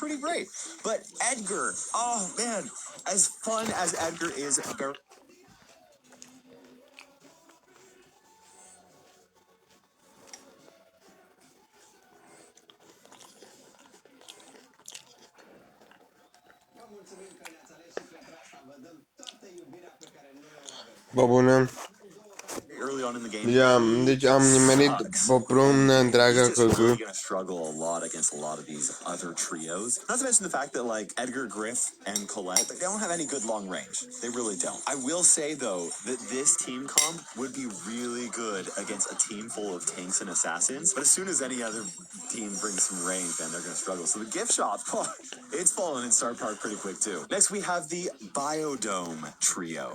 pretty great. But Edgar, oh man, as fun as Edgar is, very Babună. early on in the game. Deci am nimerit o prună întreagă cu Really gonna struggle a lot against a lot of these other trios. Not to mention the fact that like Edgar, Griff, and Colette, they don't have any good long range. They really don't. I will say though that this team comp would be really good against a team full of tanks and assassins. But as soon as any other team brings some range, then they're gonna struggle. So the gift shop, it's fallen in Star Park pretty quick too. Next we have the Biodome trio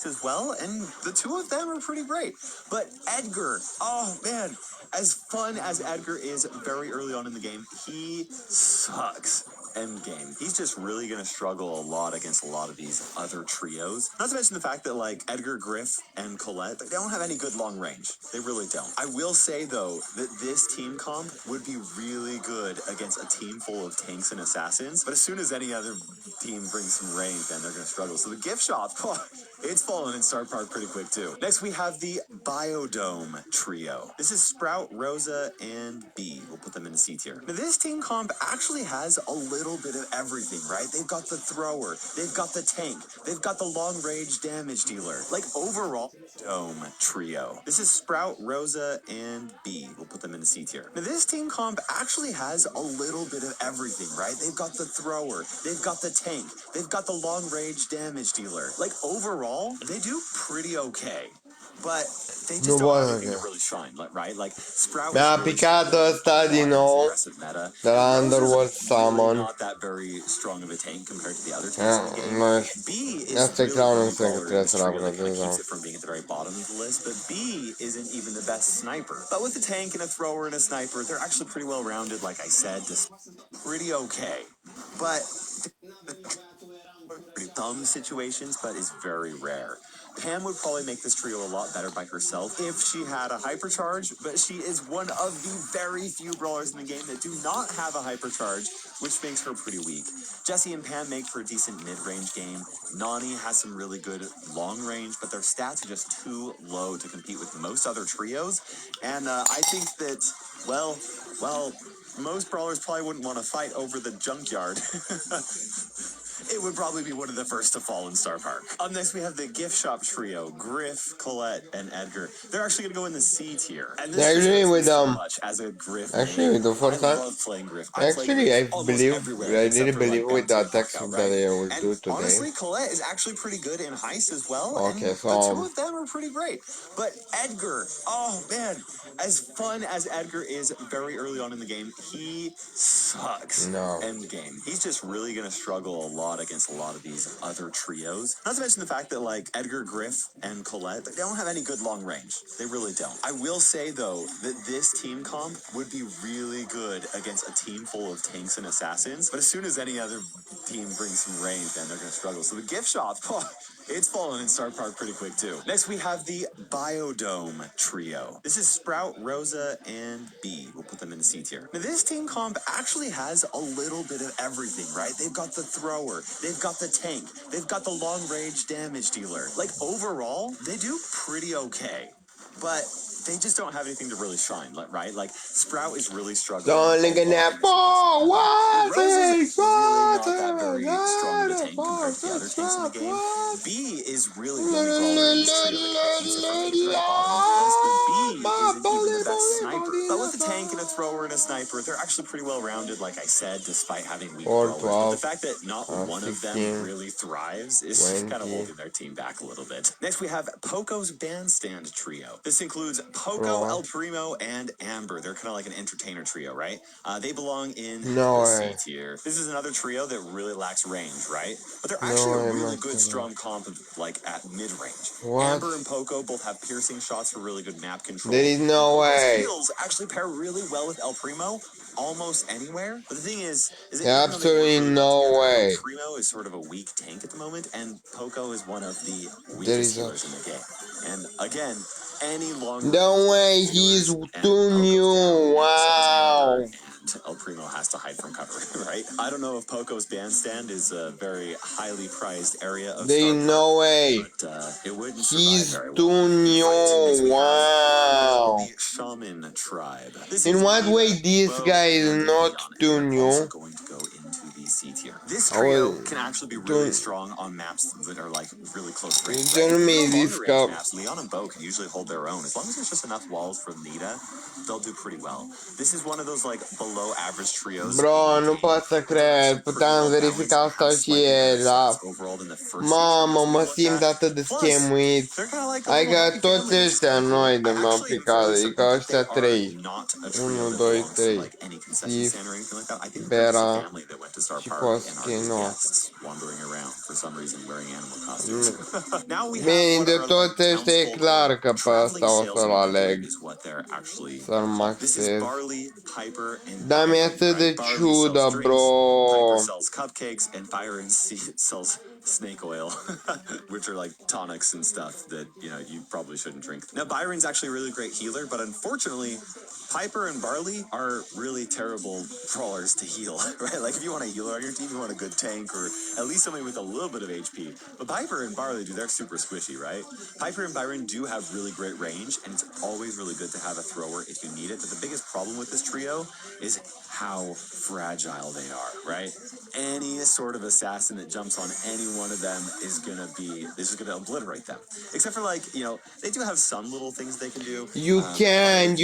as well, and the two of them are pretty great. But Edgar, oh man, as fun as Edgar is very early on in the game, he sucks end game. He's just really gonna struggle a lot against a lot of these other trios. Not to mention the fact that like Edgar, Griff, and Colette, they don't have any good long range. They really don't. I will say though that this team comp would be really good against a team full of tanks and assassins. But as soon as any other team brings some range, then they're gonna struggle. So the gift shop, it's fallen in Star Park pretty quick too. Next we have the Biodome trio. This is Sprout, Rosa, and B. We'll put them in a C tier. Now this team comp actually has a little bit of everything, right? They've got the thrower, they've got the tank, they've got the long range damage dealer. Like overall, Dome trio. This is Sprout, Rosa, and B. We'll put them in a C tier. Now this team comp actually has a little bit of everything, right? They've got the thrower, they've got the tank, they've got the long range damage dealer. Like overall, they do pretty okay. But they just don't have anything to really shine, right? Like Sprout Mi-a really picat ăsta din nou de la Underworld Summon. not that very strong of a tank compared to the other tanks in the game. B is Asta e really clownul the ăsta că brawler in trebuie this să-l trio that kind of upgradez. keeps it from being at the very bottom of the list. But B isn't even the best sniper. But with a tank and a thrower and a sniper, they're actually pretty well rounded. Like I said, just pretty okay. But some situations, but is very rare. Pam would probably make this trio a lot better by herself if she had a hypercharge, but she is one of the very few brawlers in the game that do not have a hypercharge, which makes her pretty weak. Jessie and Pam make for a decent mid-range game. Nani has some really good long range, but their stats are just too low to compete with most other trios. And I think that, well, most brawlers probably wouldn't want to fight over the junkyard. It would probably be one of the first to fall in Star Park. Up next, we have the gift shop trio, Griff, Colette, and Edgar. They're actually going to go in the C tier. And this Actually, with much as a Griff actually, with the first I time, love playing Griff. actually, I really believe with the attacks that I will do today. Honestly, Colette is actually pretty good in Heist as well. Okay, and so the two of them are pretty great. But Edgar, oh man, as fun as Edgar is very early on in the game, he sucks. No. End game. He's just really going to struggle a lot against a lot of these other trios. Not to mention the fact that like Edgar, Griff, and Colette, they don't have any good long range. They really don't. I will say though that this team comp would be really good against a team full of tanks and assassins. But as soon as any other team brings some range, then they're going to struggle. So the gift shop, it's fallen in Star Park pretty quick too. Next we have the Biodome trio. This is Sprout, Rosa, and B. We'll put them in the C tier. Now this team comp actually has a little bit of everything, right? They've got the thrower, they've got the tank, they've got the long range damage dealer. Like overall, they do pretty okay. But they just don't have anything to really shine, right? Like Sprout is really struggling. Don't look at that ball. What? Really not that very strong of a tank compared to the other tanks in the game. B is really the only brawler in this trio that keeps it from being the very bottom of the list. But B isn't even the best sniper. But with a tank and a thrower and a sniper, they're actually pretty well rounded, like I said, despite having weak brawlers. But the fact that not one of them really thrives is kind of holding their team back a little bit. Next we have Poco's Bandstand trio. This includes Poco, El Primo, and Amber. They're kind of like an entertainer trio, right? They belong in the C tier. This is another trio that really lacks range, right? But they're actually a really good, strong comp of, like at mid-range. Amber and Poco both have piercing shots for really good map control. There is no way. Skills actually pair really well with El Primo almost anywhere. But the thing is absolutely no way. El Primo is sort of a weak tank at the moment, and Poco is one of the weakest healers in the game. And again, any long the way he's too new. Wow. moment El Primo has to hide from cover, right? I don't know if Poco's bandstand is a very highly prized area of They Star no Park, way. but it wouldn't He's survive very well. too new. Wow. The Shaman tribe. This In is what Nita, way this Bo, guy is and not Leon, and too they're also new? going to go into the C tier. This I trio was can actually be too. really strong on maps that are like really close range, right? Don't Even make on this longer range cup. maps, Leon and Bo can usually hold their own. As long as there's just enough walls for Nita, they'll do pretty well. This is one of those like below average trios. Bro, non posso credere. Puteam verifica asta și ieri, da. Mamă, mă simt atât de scamuit. Adică toți ăștia noi de m-au picat. Adică ăștia trei. 1, 2, 3. Sif, Bera și Poschino. Bine, de toți ăștia e clar că pe ăsta o să-l aleg. Să-l maxez. Dar mi-e atât de ciudă, bro. Piper sells cupcakes and Byron sells snake oil, which are like tonics and stuff that, you know, you probably shouldn't drink. Now, Byron's actually a really great healer, but unfortunately, Piper and Barley are really terrible brawlers to heal, right? Like, if you want a healer on your team, you want a good tank or at least somebody with a little bit of HP. But Piper and Barley, dude, they're super squishy, right? Piper and Byron do have really great range, and it's always really good to have a thrower if you need it. But the biggest problem with this trio is how fragile they are, right? Any sort of assassin that jumps on any one of them is gonna obliterate them. Except for, like, you know, they do have some little things they can do. You can,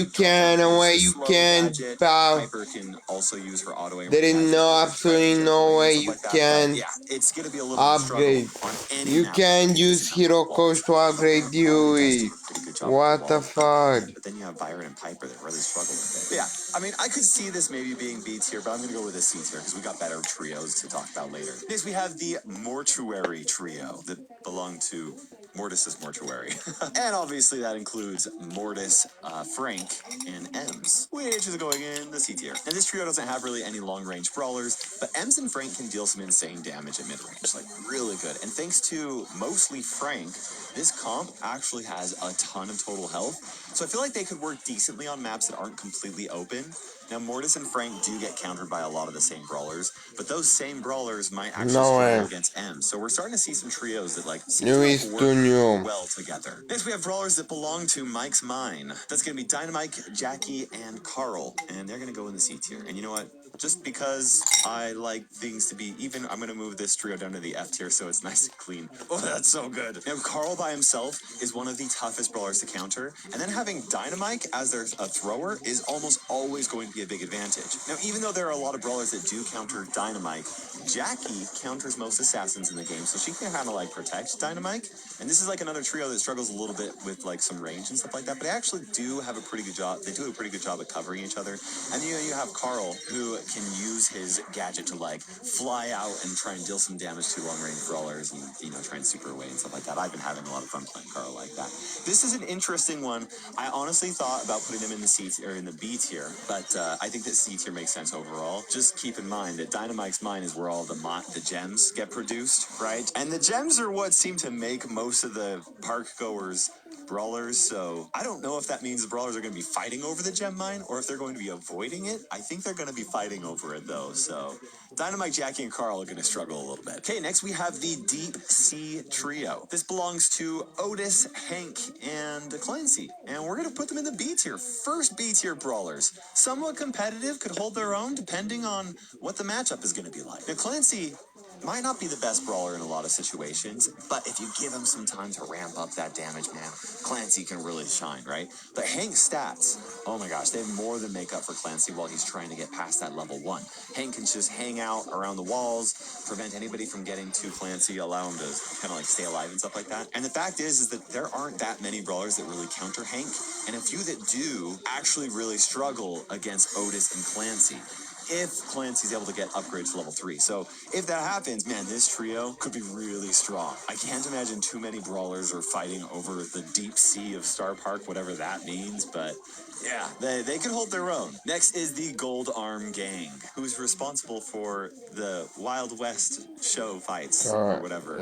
away, you can, pal. Piper can also use her auto aim. There is absolutely no way you can yeah, it's gonna be a little upgrade. You can use Hero Coach to upgrade you. What the fuck? But then you have Byron and Piper that really struggle with it. Yeah, I mean, I could see this maybe being B tier, but I'm gonna go with a C tier because we got better trios to talk about later. Next, we have the Mortuary trio that belong to Mortis's Mortuary. And obviously that includes Mortis, Frank, and Ems, which is going in the C tier. And this trio doesn't have really any long-range brawlers, but Ems and Frank can deal some insane damage at mid-range, like really good. And thanks to mostly Frank, this comp actually has a ton of total health. So I feel like they could work decently on maps that aren't completely open. Now, Mortis and Frank do get countered by a lot of the same brawlers, but those same brawlers might actually struggle against M. So we're starting to see some trios that like seem to work well together. Next, we have brawlers that belong to Mike's Mine. That's going to be Dynamite, Jackie, and Carl, and they're going to go in the C tier. And you know what? Just because I like things to be even, I'm going to move this trio down to the F tier so it's nice and clean. Oh, that's so good. Now, Carl by himself is one of the toughest brawlers to counter, and then having Dynamite as their thrower is almost always going to be a big advantage. Now, even though there are a lot of brawlers that do counter Dynamite, Jackie counters most assassins in the game, so she can kind of like protect Dynamite. And this is like another trio that struggles a little bit with like some range and stuff like that, but they actually do have a pretty good job. They do a pretty good job at covering each other. And you know, you have Carl who can use his gadget to like fly out and try and deal some damage to long range brawlers and, you know, try and super away and stuff like that. I've been having a lot of fun playing Carl like that. This is an interesting one. I honestly thought about putting him in the C tier or in the B tier, but I think that C tier makes sense overall. Just keep in mind that Dynamite's Mine is where all the gems get produced, right? And the gems are what seem to make most of the park goers brawlers, so I don't know if that means the brawlers are going to be fighting over the gem mine or if they're going to be avoiding it. I think they're going to be fighting over it though, so Dynamite, Jackie, and Carl are going to struggle a little bit. Okay, next we have the Deep Sea Trio. This belongs to Otis, Hank, and Clancy, and we're going to put them in the B tier. First B tier brawlers. Somewhat competitive, could hold their own depending on what the matchup is going to be like. Now, Clancy might not be the best brawler in a lot of situations, but if you give him some time to ramp up that damage, man, Clancy can really shine, right? But Hank's stats, oh my gosh, they more than make up for Clancy while he's trying to get past that level 1. Hank can just hang out around the walls, prevent anybody from getting to Clancy, allow him to kind of like stay alive and stuff like that. And the fact is that there aren't that many brawlers that really counter Hank, and a few that do actually really struggle against Otis and Clancy. if Clancy's able to get upgrades to level 3. So if that happens, man, this trio could be really strong. I can't imagine too many brawlers are fighting over the deep sea of Star Park, whatever that means, but yeah, they could hold their own. Next is the Gold Arm Gang, who's responsible for the Wild West show fights or whatever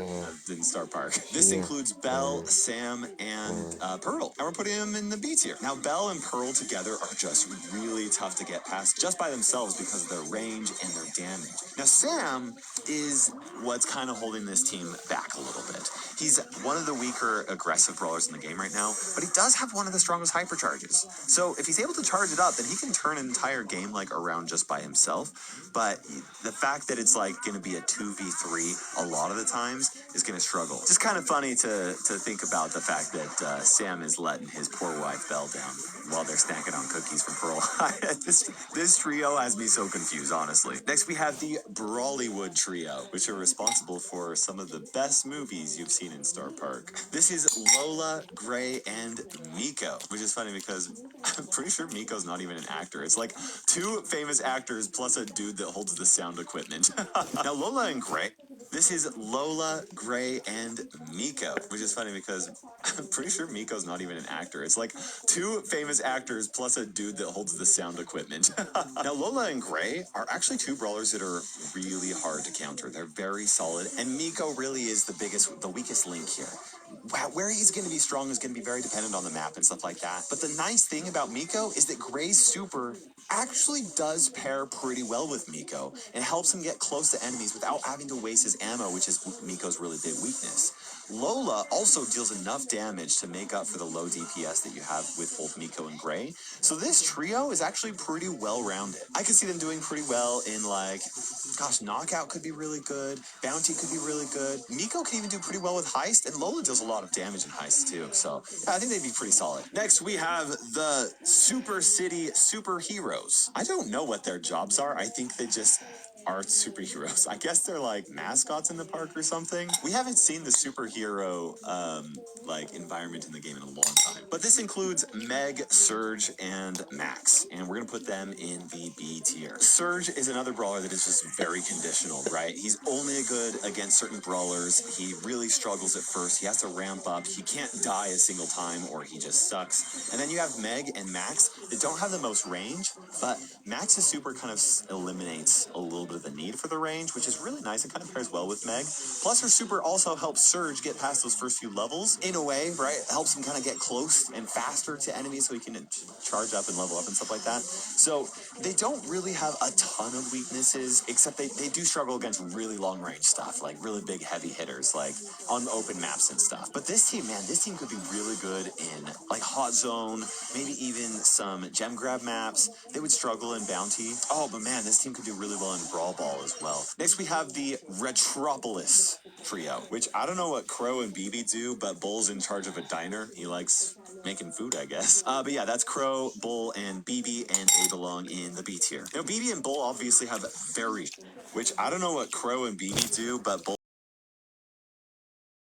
in Star Park. This includes Belle, Sam, and Pearl, and we're putting them in the B tier. Now, Belle and Pearl together are just really tough to get past just by themselves because of their range and their damage. Now, Sam is what's kind of holding this team back a little bit. He's one of the weaker aggressive brawlers in the game right now, but he does have one of the strongest hypercharges. So if he's able to charge it up, then he can turn an entire game like around just by himself. But the fact that it's like going to be a 2v3 a lot of the times is going to struggle. Just kind of funny to think about the fact that Sam is letting his poor wife Belle down while they're snacking on cookies from Pearl. This trio has me so confused, honestly. Next, we have the Brawlywood trio, which are responsible for some of the best movies you've seen in Star Park. This is Lola, Gray, and Miko, which is funny because I'm pretty sure Miko's not even an actor. It's like two famous actors plus a dude that holds the sound equipment. Now, Lola and Gray. This is Lola, Gray, and Miko, which is funny because I'm pretty sure Miko's not even an actor. It's like two famous actors plus a dude that holds the sound equipment. Now, Lola and Gray are actually two brawlers that are really hard to counter. They're very solid, and Miko really is the weakest link here. Where he's going to be strong is going to be very dependent on the map and stuff like that. But the nice thing about Miko is that Gray's super actually does pair pretty well with Miko and helps him get close to enemies without having to waste his ammo, which is Miko's really big weakness. Lola also deals enough damage to make up for the low DPS that you have with both Miko and Gray. So this trio is actually pretty well-rounded. I could see them doing pretty well in Knockout could be really good. Bounty could be really good. Miko can even do pretty well with Heist, and Lola does a lot of damage in Heist too. So yeah, I think they'd be pretty solid. Next, we have the Super City Superheroes. I don't know what their jobs are. I think they just are superheroes. I guess they're like mascots in the park or something. We haven't seen the superhero environment in the game in a long time. But this includes Meg, Surge, and Max, and we're gonna put them in the B tier. Surge is another brawler that is just very conditional, right? He's only good against certain brawlers. He really struggles at first. He has to ramp up. He can't die a single time or he just sucks. And then you have Meg and Max that don't have the most range, but Max's super kind of eliminates a little bit of the need for the range, which is really nice. It kind of pairs well with Meg. Plus, her super also helps Surge get past those first few levels in a way, right? It helps him kind of get close and faster to enemies so he can charge up and level up and stuff like that. So they don't really have a ton of weaknesses, except they do struggle against really long range stuff, like really big heavy hitters, like on open maps and stuff. But this team could be really good in like Hot Zone, maybe even some gem grab maps. They would struggle in Bounty. Oh, but man, this team could do really well in Brawl Ball as well. Next, we have the Retropolis trio, which I don't know what Crow and BB do, but Bull's in charge of a diner. He likes making food, I guess. But yeah, that's Crow, Bull, and BB, and they belong in the B tier. BB and Bull obviously have which I don't know what Crow and BB do, but Bull